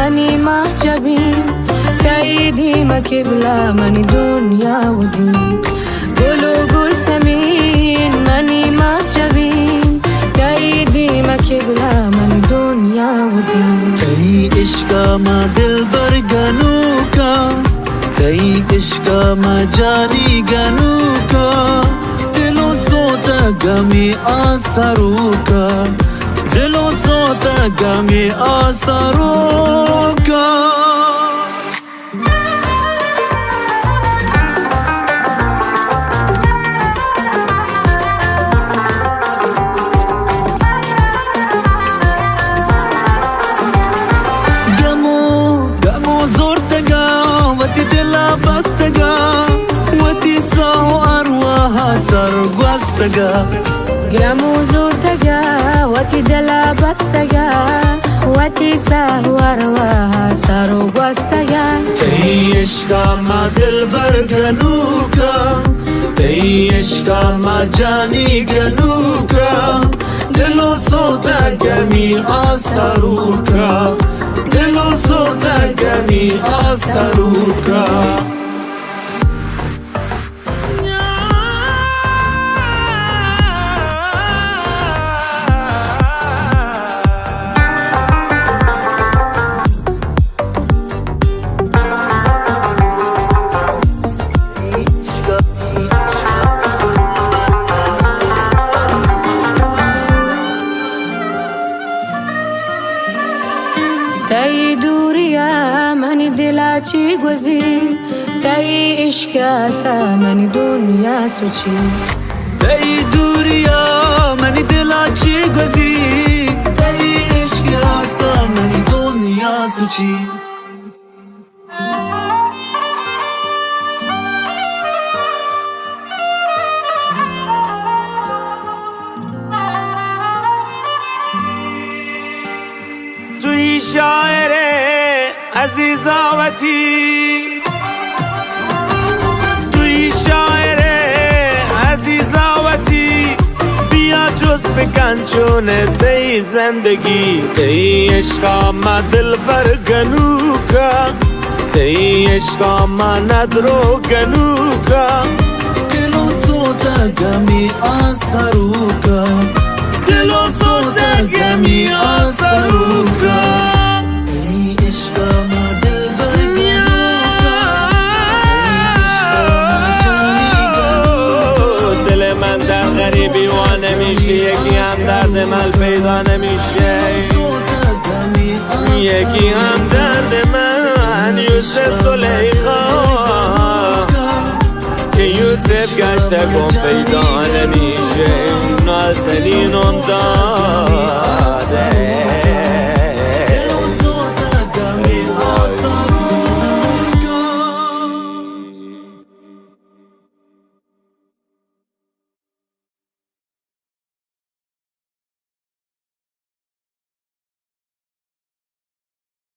منی محجبین تاییدی مکبلا منی دنیا و دین گل و گل سمین منی محجبین تاییدی مکبلا منی دنیا و دین تی عشقا ما دل برگنو کا تی عشقا ما جانی گنو کا دلو سوتا گمی آسارو کا دلو سوتا گمی آسارو کا قاموا زورتقا واتي دلا بستقا واتي ساهو أرواها سارو بستقا تي عشقا ما دل برگنوكا تي عشقا ما جاني گنوكا دلو صوتا گمی آساروكا دلو صوتا گمی آساروكا تای دوریا منی دلا چی گوزی تای عشقا سا منی دنیا سوچی تای دوریا منی دلا چی گوزی تای عشقا سا منی دنیا سوچی توی شاعر عزیزاوتی توی شاعر عزیزاوتی بیا جز بکن چون تی زندگی تی عشقا ما دل برگنوکا تی عشقا ما ندرو گنوکا دلو سوتا گمی آساروکا دلو سوتا گمی آساروکا ای عشقا ما دل برگنوکا دل من در غریبی و نمیشه یکی هم درد من پیدا نمیشه یکی هم درد من یوسف زلیخا که یوسف گشته کن پیدا نمیشه نازنین داده